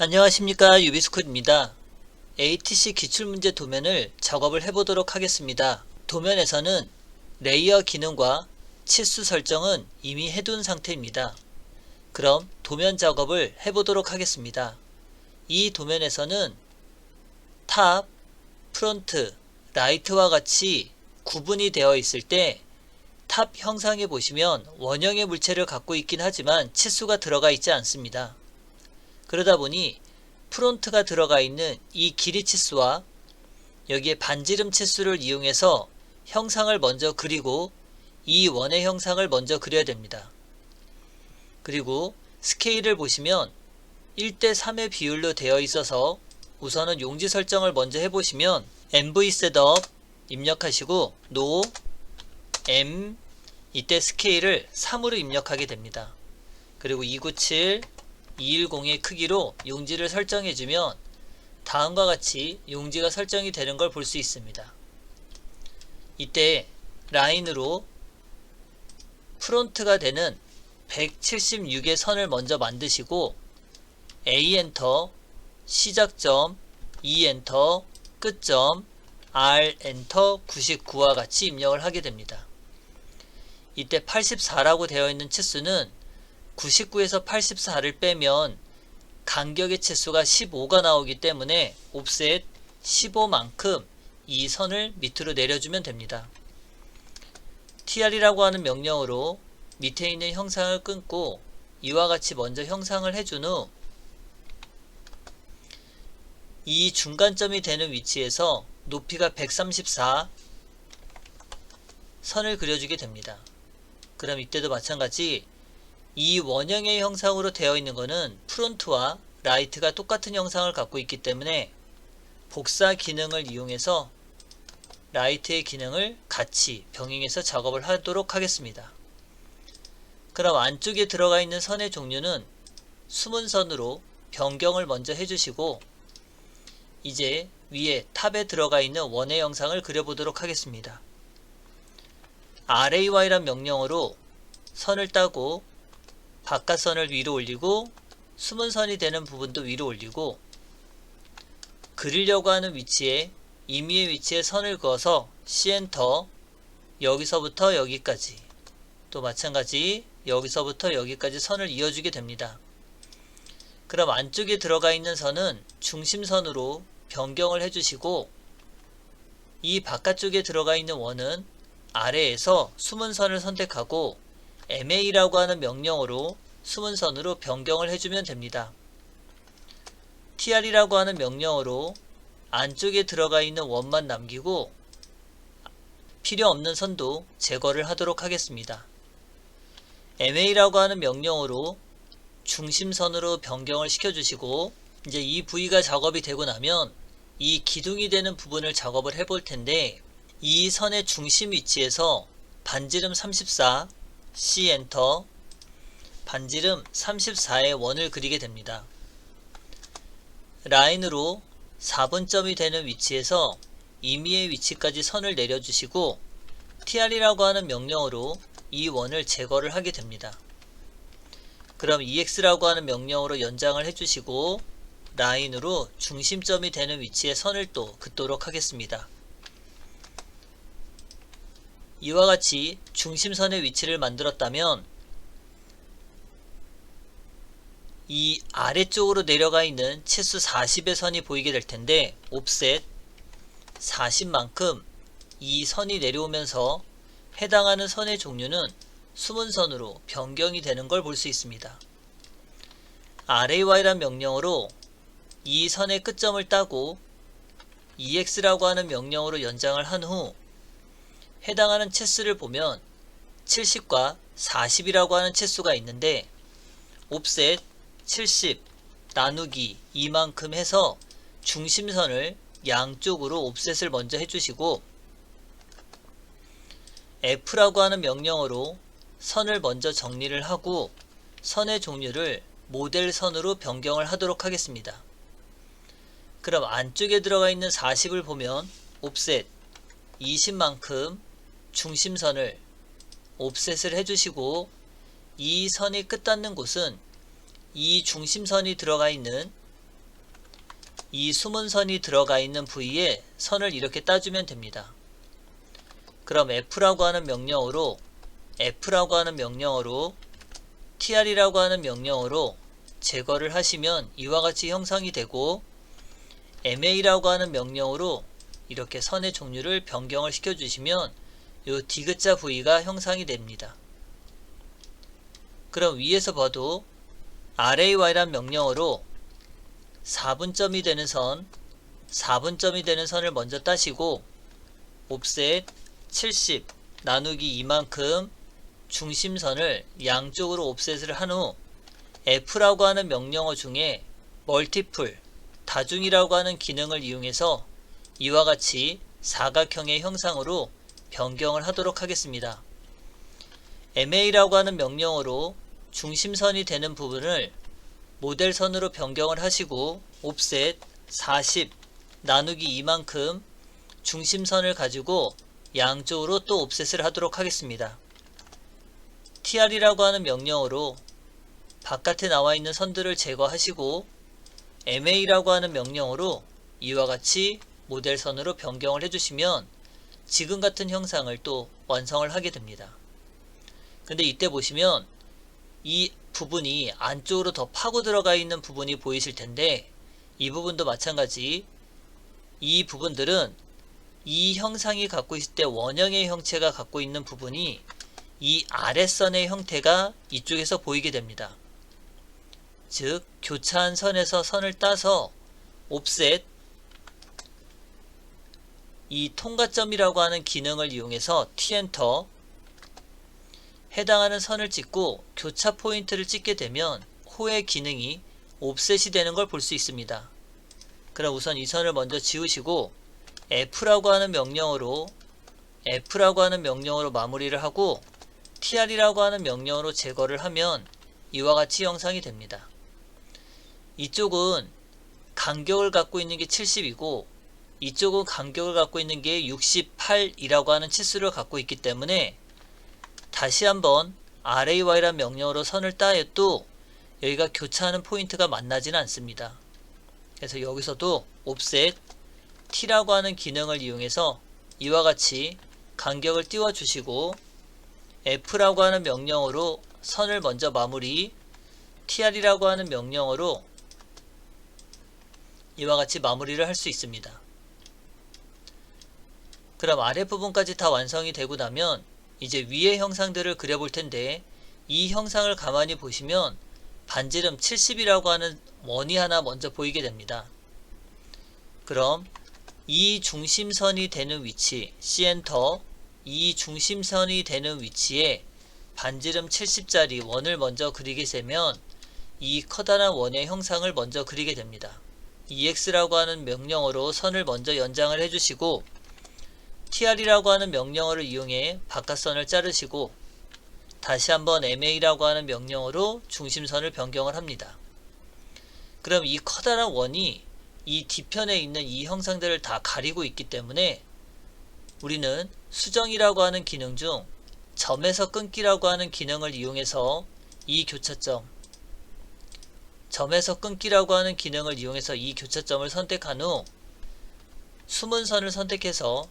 안녕하십니까, 유비스쿨입니다. ATC 기출문제 도면을 작업을 해보도록 하겠습니다. 도면에서는 레이어 기능과 치수 설정은 이미 해둔 상태입니다. 그럼 도면 작업을 해보도록 하겠습니다. 이 도면에서는 탑, 프론트, 라이트와 같이 구분이 되어 있을 때 탑 형상에 보시면 원형의 물체를 갖고 있긴 하지만 치수가 들어가 있지 않습니다. 그러다 보니 프론트가 들어가 있는 이 길이 치수와 여기에 반지름 치수를 이용해서 형상을 먼저 그리고 이 원의 형상을 먼저 그려야 됩니다. 그리고 스케일을 보시면 1:3의 비율로 되어 있어서 우선은 용지 설정을 먼저 해보시면 MV 셋업 입력하시고 노 M 이때 스케일을 3으로 입력하게 됩니다. 그리고 297 210의 크기로 용지를 설정해주면 다음과 같이 용지가 설정이 되는 걸 볼 수 있습니다. 이때 라인으로 프론트가 되는 176의 선을 먼저 만드시고 A 엔터, 시작점, E 엔터, 끝점, R 엔터 99와 같이 입력을 하게 됩니다. 이때 84라고 되어 있는 치수는 99에서 84를 빼면 간격의 치수가 15가 나오기 때문에 옵셋 15만큼 이 선을 밑으로 내려주면 됩니다. tr이라고 하는 명령으로 밑에 있는 형상을 끊고 이와 같이 먼저 형상을 해준 후 이 중간점이 되는 위치에서 높이가 134 선을 그려주게 됩니다. 그럼 이때도 마찬가지 이 원형의 형상으로 되어 있는 것은 프론트와 라이트가 똑같은 형상을 갖고 있기 때문에 복사 기능을 이용해서 라이트의 기능을 같이 병행해서 작업을 하도록 하겠습니다. 그럼 안쪽에 들어가 있는 선의 종류는 숨은 선으로 변경을 먼저 해주시고 이제 위에 탑에 들어가 있는 원의 형상을 그려보도록 하겠습니다. RAY란 명령으로 선을 따고 바깥선을 위로 올리고 숨은 선이 되는 부분도 위로 올리고 그리려고 하는 위치에 임의의 위치에 선을 그어서 C엔터 여기서부터 여기까지 또 마찬가지 여기서부터 여기까지 선을 이어주게 됩니다. 그럼 안쪽에 들어가 있는 선은 중심선으로 변경을 해주시고 이 바깥쪽에 들어가 있는 원은 아래에서 숨은 선을 선택하고 MA라고 하는 명령으로 숨은 선으로 변경을 해주면 됩니다. tr이라고 하는 명령으로 안쪽에 들어가 있는 원만 남기고 필요 없는 선도 제거를 하도록 하겠습니다. MA라고 하는 명령으로 중심선으로 변경을 시켜주시고 이제 이 부위가 작업이 되고 나면 이 기둥이 되는 부분을 작업을 해볼 텐데 이 선의 중심 위치에서 반지름 34 C 엔터 반지름 34의 원을 그리게 됩니다. 라인으로 4분점이 되는 위치에서 임의의 위치까지 선을 내려주시고 tr이라고 하는 명령으로 이 원을 제거를 하게 됩니다. 그럼 ex라고 하는 명령으로 연장을 해주시고 라인으로 중심점이 되는 위치에 선을 또 긋도록 하겠습니다. 이와 같이 중심선의 위치를 만들었다면 이 아래쪽으로 내려가 있는 치수 40의 선이 보이게 될 텐데 옵셋 40만큼 이 선이 내려오면서 해당하는 선의 종류는 숨은 선으로 변경이 되는 걸 볼 수 있습니다. RAY란 명령으로 이 선의 끝점을 따고 EX라고 하는 명령으로 연장을 한 후 해당하는 치수를 보면 70과 40이라고 하는 치수가 있는데 옵셋 70 나누기 2만큼 해서 중심선을 양쪽으로 옵셋을 먼저 해주시고 F라고 하는 명령으로 선을 먼저 정리를 하고 선의 종류를 모델선으로 변경을 하도록 하겠습니다. 그럼 안쪽에 들어가 있는 40을 보면 옵셋 20만큼 중심선을 옵셋을 해주시고 이 선이 끝닿는 곳은 이 중심선이 들어가 있는 이 숨은선이 들어가 있는 부위에 선을 이렇게 따주면 됩니다. 그럼 F라고 하는 명령어로 tr이라고 하는 명령어로 제거를 하시면 이와 같이 형성이 되고, ma라고 하는 명령어로 이렇게 선의 종류를 변경을 시켜주시면 이 디귿자 부위가 형성이 됩니다. 그럼 위에서 봐도 RAY란 명령어로 4분점이 되는 선을 먼저 따시고 옵셋 70 나누기 이만큼 중심선을 양쪽으로 옵셋을 한 후 F라고 하는 명령어 중에 멀티플 다중이라고 하는 기능을 이용해서 이와 같이 사각형의 형상으로 변경을 하도록 하겠습니다. MA라고 하는 명령어로 중심선이 되는 부분을 모델선으로 변경을 하시고 옵셋 40 나누기 이만큼 중심선을 가지고 양쪽으로 또 옵셋을 하도록 하겠습니다. tr이라고 하는 명령어로 바깥에 나와 있는 선들을 제거하시고 ma라고 하는 명령어로 이와 같이 모델선으로 변경을 해주시면 지금 같은 형상을 또 완성을 하게 됩니다. 근데 이때 보시면 이 부분이 안쪽으로 더 파고 들어가 있는 부분이 보이실 텐데, 이 부분도 마찬가지 이 부분들은 이 형상이 갖고 있을 때 원형의 형체가 갖고 있는 부분이 이 아랫선의 형태가 이쪽에서 보이게 됩니다. 즉 교차한 선에서 선을 따서 옵셋 이 통과점이라고 하는 기능을 이용해서 T-엔터 해당하는 선을 찍고 교차 포인트를 찍게 되면 호의 기능이 옵셋이 되는 걸 볼 수 있습니다. 그럼 우선 이 선을 먼저 지우시고 F라고 하는 명령어로 마무리를 하고 tr이라고 하는 명령어로 제거를 하면 이와 같이 형상이 됩니다. 이쪽은 간격을 갖고 있는 게 70이고 이쪽은 간격을 갖고 있는 게 68이라고 하는 치수를 갖고 있기 때문에 다시 한번 RAY란 명령어로 선을 따해도 여기가 교차하는 포인트가 만나지는 않습니다. 그래서 여기서도 옵셋 T라고 하는 기능을 이용해서 이와 같이 간격을 띄워 주시고 F라고 하는 명령어로 선을 먼저 마무리, tr이라고 하는 명령어로 이와 같이 마무리를 할 수 있습니다. 그럼 아랫부분까지 다 완성이 되고 나면 이제 위의 형상들을 그려볼 텐데, 이 형상을 가만히 보시면 반지름 70이라고 하는 원이 하나 먼저 보이게 됩니다. 그럼 이 중심선이 되는 위치, C엔터, 이 중심선이 되는 위치에 반지름 70짜리 원을 먼저 그리게 되면 이 커다란 원의 형상을 먼저 그리게 됩니다. EX라고 하는 명령어로 선을 먼저 연장을 해주시고 tr이라고 하는 명령어를 이용해 바깥선을 자르시고 다시 한번 ma라고 하는 명령어로 중심선을 변경을 합니다. 그럼 이 커다란 원이 이 뒤편에 있는 이 형상들을 다 가리고 있기 때문에 우리는 수정이라고 하는 기능 중 점에서 끊기라고 하는 기능을 이용해서 이 교차점, 점에서 끊기라고 하는 기능을 이용해서 이 교차점을 선택한 후 숨은 선을 선택해서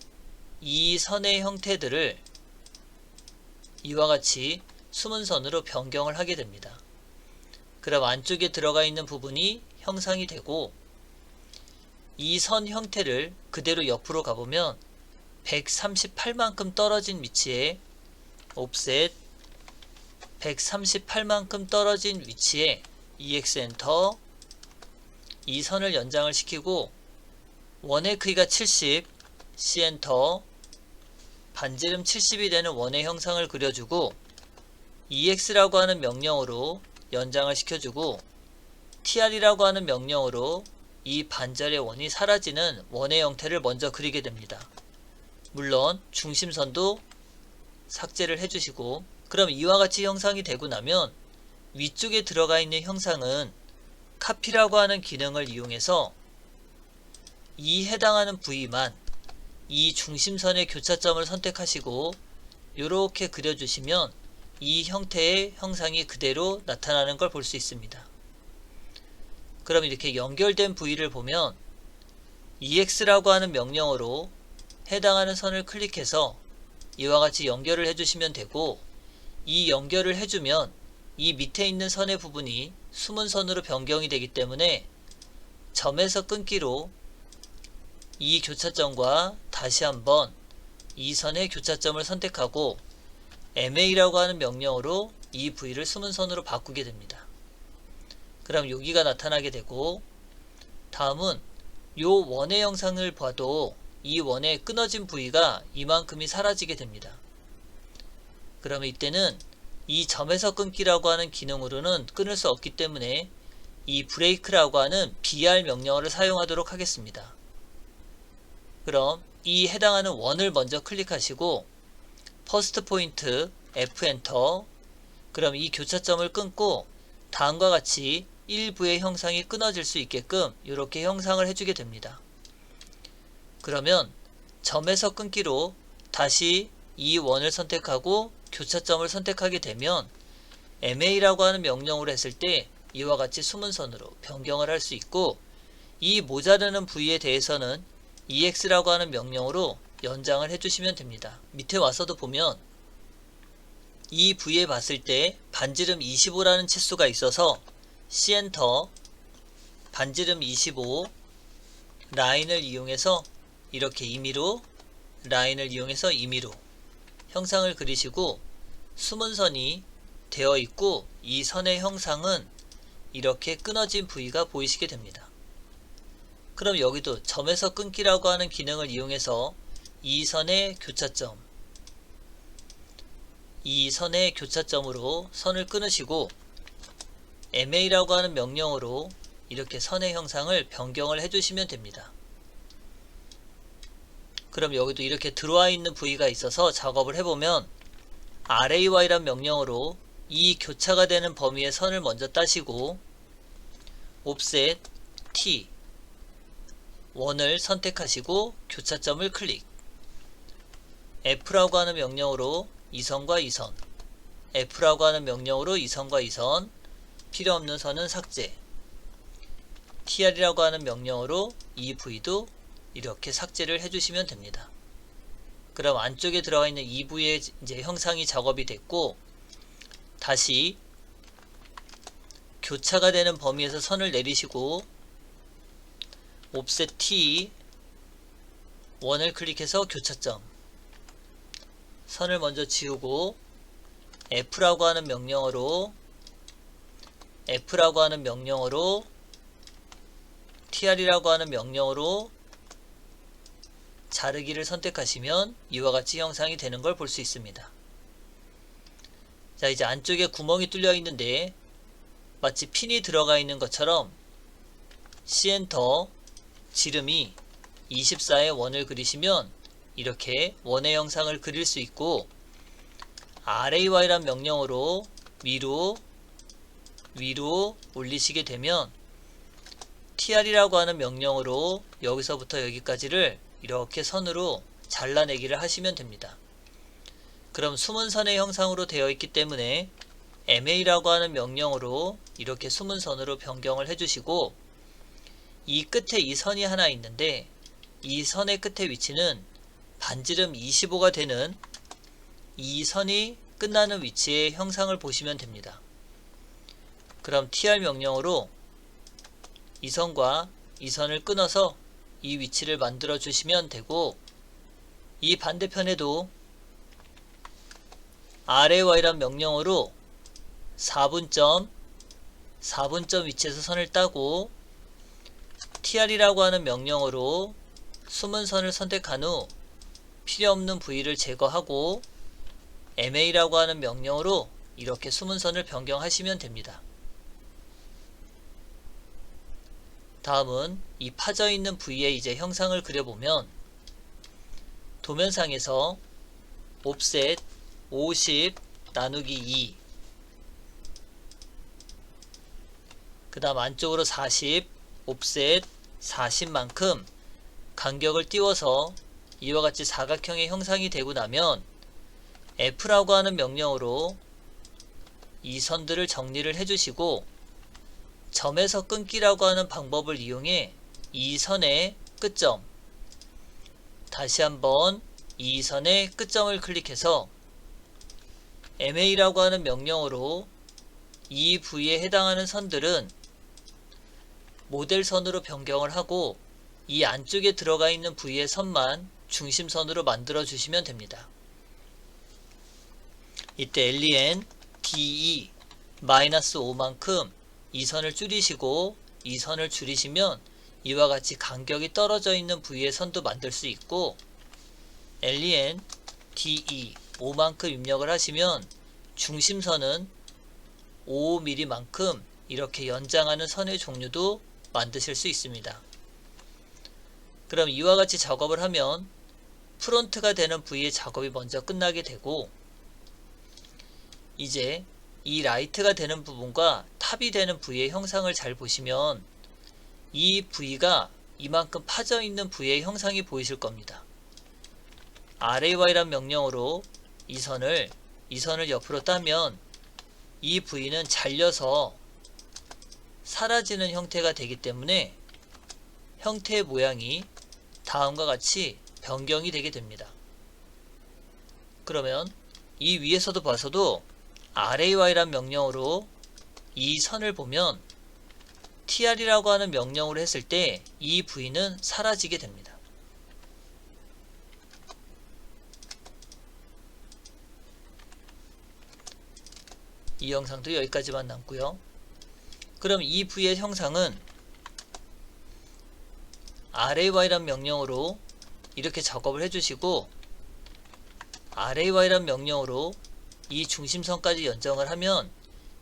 이 선의 형태들을 이와 같이 숨은 선으로 변경을 하게 됩니다. 그럼 안쪽에 들어가 있는 부분이 형상이 되고 이 선 형태를 그대로 옆으로 가보면 138만큼 떨어진 위치에 옵셋 138만큼 떨어진 위치에 EX엔터 이 선을 연장을 시키고 원의 크기가 70 C엔터 반지름 70이 되는 원의 형상을 그려주고 EX라고 하는 명령어로 연장을 시켜주고 tr이라고 하는 명령어로 이 반절의 원이 사라지는 원의 형태를 먼저 그리게 됩니다. 물론 중심선도 삭제를 해주시고, 그럼 이와 같이 형상이 되고 나면 위쪽에 들어가 있는 형상은 카피라고 하는 기능을 이용해서 이 해당하는 부위만 이 중심선의 교차점을 선택하시고 이렇게 그려주시면 이 형태의 형상이 그대로 나타나는 걸 볼 수 있습니다. 그럼 이렇게 연결된 부위를 보면 EX라고 하는 명령어로 해당하는 선을 클릭해서 이와 같이 연결을 해주시면 되고, 이 연결을 해주면 이 밑에 있는 선의 부분이 숨은 선으로 변경이 되기 때문에 점에서 끊기로 이 교차점과 다시 한번 이 선의 교차점을 선택하고 MA라고 하는 명령어로 이 부위를 숨은 선으로 바꾸게 됩니다. 그럼 여기가 나타나게 되고, 다음은 요 원의 형상을 봐도 이 원의 끊어진 부위가 이만큼이 사라지게 됩니다. 그러면 이때는 이 점에서 끊기라고 하는 기능으로는 끊을 수 없기 때문에 이 브레이크라고 하는 BR 명령어를 사용하도록 하겠습니다. 그럼 이 해당하는 원을 먼저 클릭하시고 퍼스트 포인트 F 엔터. 그럼 이 교차점을 끊고 다음과 같이 일부의 형상이 끊어질 수 있게끔 이렇게 형상을 해주게 됩니다. 그러면 점에서 끊기로 다시 이 원을 선택하고 교차점을 선택하게 되면 MA라고 하는 명령으로 했을 때 이와 같이 숨은 선으로 변경을 할 수 있고, 이 모자르는 부위에 대해서는 EX라고 하는 명령으로 연장을 해주시면 됩니다. 밑에 와서도 보면 이 부위에 봤을 때 반지름 25라는 치수가 있어서 C엔터, 반지름 25 라인을 이용해서 이렇게 임의로, 라인을 이용해서 임의로 형상을 그리시고 숨은 선이 되어 있고, 이 선의 형상은 이렇게 끊어진 부위가 보이시게 됩니다. 그럼 여기도 점에서 끊기라고 하는 기능을 이용해서 이 선의 교차점, 이 선의 교차점으로 선을 끊으시고 MA라고 하는 명령어로 이렇게 선의 형상을 변경을 해주시면 됩니다. 그럼 여기도 이렇게 들어와 있는 부위가 있어서 작업을 해보면 RAY라는 명령어로 이 교차가 되는 범위의 선을 먼저 따시고 옵셋 T 원을 선택하시고 교차점을 클릭, F라고 하는 명령어로 이 선과 이 선, F라고 하는 명령어로 이 선과 이 선, 필요없는 선은 삭제, TR이라고 하는 명령어로 이 부위도 이렇게 삭제를 해주시면 됩니다. 그럼 안쪽에 들어가 있는 이 부위의 이제 형상이 작업이 됐고, 다시 교차가 되는 범위에서 선을 내리시고 옵셋 T 원을 클릭해서 교차점, 선을 먼저 지우고 F라고 하는 명령어로 TR이라고 하는 명령어로 자르기를 선택하시면 이와 같이 형상이 되는 걸 볼 수 있습니다. 자, 이제 안쪽에 구멍이 뚫려 있는데 마치 핀이 들어가 있는 것처럼 C엔터, 지름이 24의 원을 그리시면 이렇게 원의 형상을 그릴 수 있고, RAY라는 명령어로 위로 올리시게 되면 TR이라고 하는 명령어로 여기서부터 여기까지를 이렇게 선으로 잘라내기를 하시면 됩니다. 그럼 숨은 선의 형상으로 되어 있기 때문에 MA라고 하는 명령어로 이렇게 숨은 선으로 변경을 해주시고, 이 끝에 이 선이 하나 있는데 이 선의 끝의 위치는 반지름 25가 되는 이 선이 끝나는 위치의 형상을 보시면 됩니다. 그럼 TR 명령어로 이 선과 이 선을 끊어서 이 위치를 만들어 주시면 되고, 이 반대편에도 RAY란 명령어로 4분점 위치에서 선을 따고 TR이라고 하는 명령어로 숨은 선을 선택한 후 필요없는 부위를 제거하고 MA라고 하는 명령어로 이렇게 숨은 선을 변경하시면 됩니다. 다음은 이 파져 있는 부위에 이제 형상을 그려보면 도면상에서 옵셋 50 나누기 2, 그 다음 안쪽으로 40, 옵셋 40만큼 간격을 띄워서 이와 같이 사각형의 형상이 되고 나면 F라고 하는 명령어로 이 선들을 정리를 해주시고 점에서 끊기라고 하는 방법을 이용해 이 선의 끝점, 다시 한번 이 선의 끝점을 클릭해서 MA라고 하는 명령으로 이 부위에 해당하는 선들은 모델선으로 변경을 하고 이 안쪽에 들어가 있는 부위의 선만 중심선으로 만들어 주시면 됩니다. 이때 len de -5만큼 이 선을 줄이시고 이 선을 줄이시면 이와 같이 간격이 떨어져 있는 부위의 선도 만들 수 있고, len de 5만큼 입력을 하시면 중심선은 5mm만큼 이렇게 연장하는 선의 종류도 만드실 수 있습니다. 그럼 이와 같이 작업을 하면 프론트가 되는 부위의 작업이 먼저 끝나게 되고, 이제 이 라이트가 되는 부분과 탑이 되는 부위의 형상을 잘 보시면 이 부위가 이만큼 파져 있는 부위의 형상이 보이실 겁니다. RAY란 명령으로 이 선을 옆으로 따면 이 부위는 잘려서 사라지는 형태가 되기 때문에 형태의 모양이 다음과 같이 변경이 되게 됩니다. 그러면 이 위에서도 봐서도 RAY란 명령으로 이 선을 보면 TR이라고 하는 명령으로 했을 때 이 부위는 사라지게 됩니다. 이 영상도 여기까지만 남고요. 그럼 이 부위의 형상은 RAY란 명령으로 이렇게 작업을 해주시고, RAY란 명령으로 이 중심선까지 연정을 하면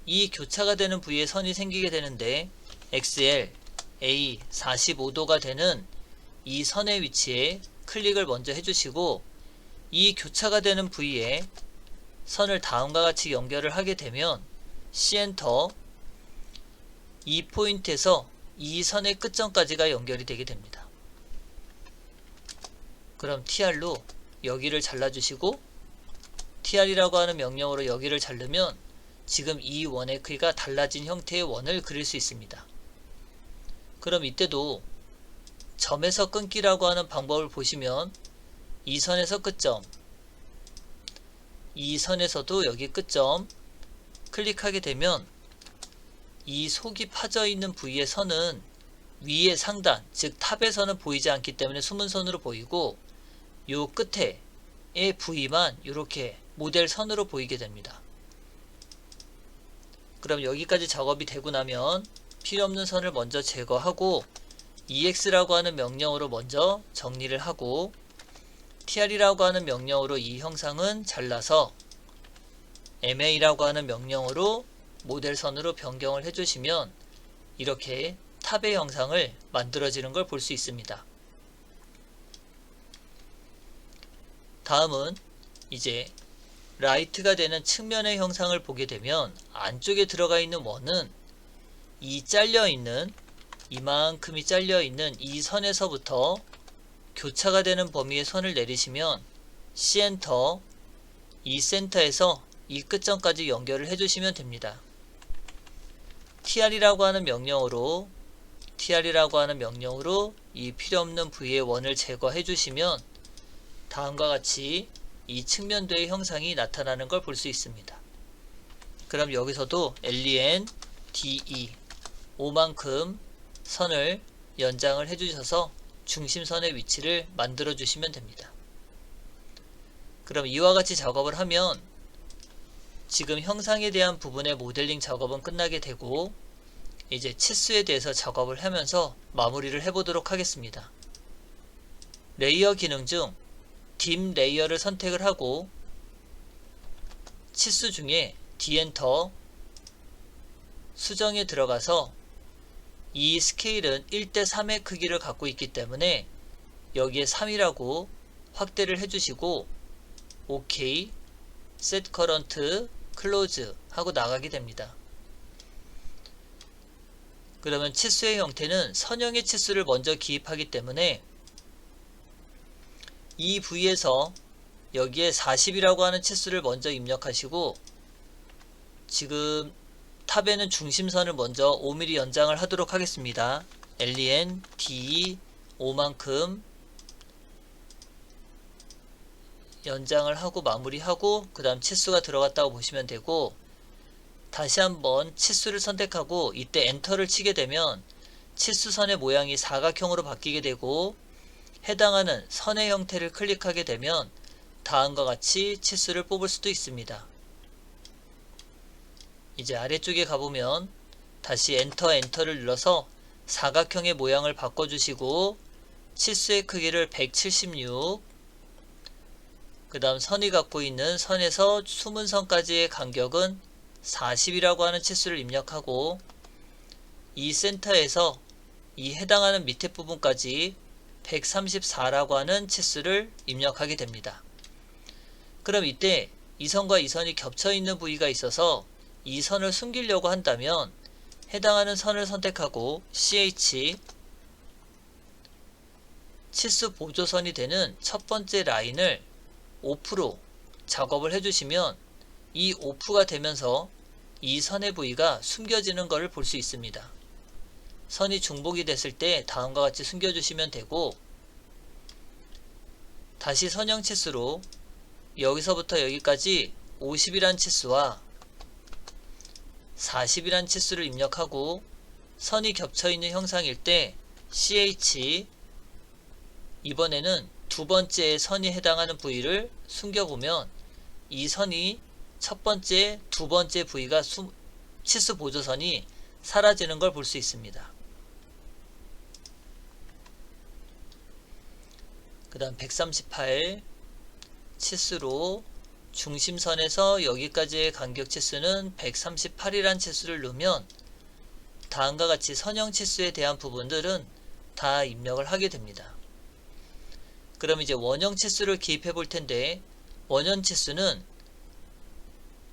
이 교차가 되는 부위에 선이 생기게 되는데, XL A 45도가 되는 이 선의 위치에 클릭을 먼저 해주시고, 이 교차가 되는 부위에 선을 다음과 같이 연결을 하게 되면 C엔터, 이 포인트에서 이 선의 끝점까지가 연결이 되게 됩니다. 그럼 TR로 여기를 잘라주시고, TR이라고 하는 명령으로 여기를 자르면 지금 이 원의 크기가 달라진 형태의 원을 그릴 수 있습니다. 그럼 이때도 점에서 끊기라고 하는 방법을 보시면 이 선에서 끝점, 이 선에서도 여기 끝점 클릭하게 되면 이 속이 파져 있는 부위의 선은 위의 상단, 즉 탑에서는 보이지 않기 때문에 숨은 선으로 보이고, 요 끝에의 부위만 이렇게 모델 선으로 보이게 됩니다. 그럼 여기까지 작업이 되고 나면 필요없는 선을 먼저 제거하고 EX라고 하는 명령으로 먼저 정리를 하고, TR이라고 하는 명령으로 이 형상은 잘라서 MA라고 하는 명령으로 모델선으로 변경을 해주시면 이렇게 탑의 형상을 만들어지는 걸 볼 수 있습니다. 다음은 이제 라이트가 되는 측면의 형상을 보게 되면 안쪽에 들어가 있는 원은 이 잘려있는, 이만큼이 잘려있는 이 선에서부터 교차가 되는 범위의 선을 내리시면 C엔터, 이 센터에서 이 끝점까지 연결을 해주시면 됩니다. TR이라고 하는 명령으로 이 필요없는 부위의 원을 제거해 주시면 다음과 같이 이 측면도의 형상이 나타나는 걸 볼 수 있습니다. 그럼 여기서도 len de 5만큼 선을 연장을 해주셔서 중심선의 위치를 만들어 주시면 됩니다. 그럼 이와 같이 작업을 하면 지금 형상에 대한 부분의 모델링 작업은 끝나게 되고, 이제 치수에 대해서 작업을 하면서 마무리를 해보도록 하겠습니다. 레이어 기능 중 dim 레이어를 선택을 하고 치수 중에 D엔터, 수정에 들어가서 이 스케일은 1:3의 크기를 갖고 있기 때문에 여기에 3이라고 확대를 해주시고 OK, Set Current, Close 하고 나가게 됩니다. 그러면 치수의 형태는 선형의 치수를 먼저 기입하기 때문에 이 부위에서 여기에 40이라고 하는 치수를 먼저 입력하시고, 지금 탑에는 중심선을 먼저 5mm 연장을 하도록 하겠습니다. len de 5만큼 연장을 하고 마무리하고 그 다음 치수가 들어갔다고 보시면 되고, 다시 한번 치수를 선택하고 이때 엔터를 치게 되면 치수선의 모양이 사각형으로 바뀌게 되고, 해당하는 선의 형태를 클릭하게 되면 다음과 같이 치수를 뽑을 수도 있습니다. 이제 아래쪽에 가보면 다시 엔터를 눌러서 사각형의 모양을 바꿔주시고, 치수의 크기를 176, 그 다음 선이 갖고 있는 선에서 숨은 선까지의 간격은 40이라고 하는 치수를 입력하고, 이 센터에서 이 해당하는 밑에 부분까지 134라고 하는 치수를 입력하게 됩니다. 그럼 이때 이 선과 이 선이 겹쳐 있는 부위가 있어서 이 선을 숨기려고 한다면 해당하는 선을 선택하고 CH, 치수 보조선이 되는 첫 번째 라인을 오프로 작업을 해주시면 이 오프가 되면서 이 선의 부위가 숨겨지는 것을 볼 수 있습니다. 선이 중복이 됐을 때 다음과 같이 숨겨주시면 되고, 다시 선형 치수로 여기서부터 여기까지 50이란 치수와 40이란 치수를 입력하고, 선이 겹쳐있는 형상일 때 CH, 이번에는 두 번째 선이 해당하는 부위를 숨겨보면 이 선이 첫 번째, 두 번째 부위가 치수 보조선이 사라지는 걸 볼 수 있습니다. 그 다음 138 치수로 중심선에서 여기까지의 간격 치수는 138이란 치수를 넣으면 다음과 같이 선형 치수에 대한 부분들은 다 입력을 하게 됩니다. 그럼 이제 원형 치수를 기입해 볼 텐데, 원형 치수는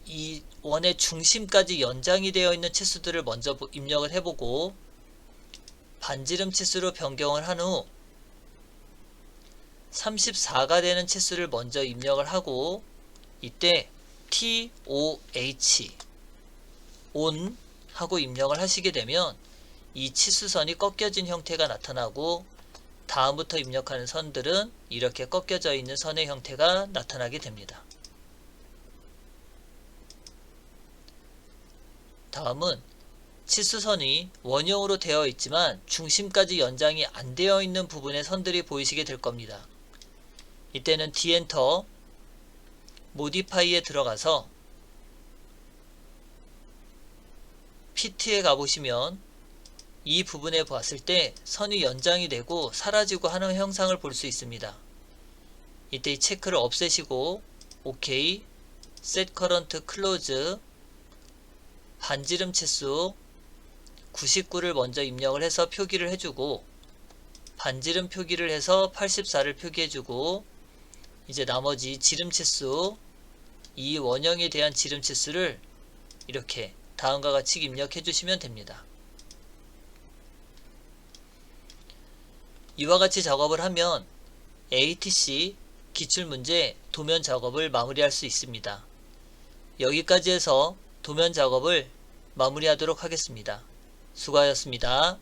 이 원의 중심까지 연장이 되어 있는 치수들을 먼저 입력을 해보고, 반지름 치수로 변경을 한 후 34가 되는 치수를 먼저 입력을 하고, 이때 TOH ON 하고 입력을 하시게 되면 이 치수선이 꺾여진 형태가 나타나고, 다음부터 입력하는 선들은 이렇게 꺾여져 있는 선의 형태가 나타나게 됩니다. 다음은 치수선이 원형으로 되어 있지만 중심까지 연장이 안 되어 있는 부분의 선들이 보이시게 될 겁니다. 이때는 D엔터, 모디파이에 들어가서 피트에 가보시면 이 부분에 봤을 때 선이 연장이 되고 사라지고 하는 형상을 볼 수 있습니다. 이때 이 체크를 없애시고 OK, Set Current Close, 반지름 치수 99를 먼저 입력을 해서 표기를 해주고, 반지름 표기를 해서 84를 표기해주고, 이제 나머지 지름 치수, 이 원형에 대한 지름 치수를 이렇게 다음과 같이 입력해 주시면 됩니다. 이와 같이 작업을 하면 ATC 기출문제 도면 작업을 마무리할 수 있습니다. 여기까지 해서 도면 작업을 마무리하도록 하겠습니다. 수고하셨습니다.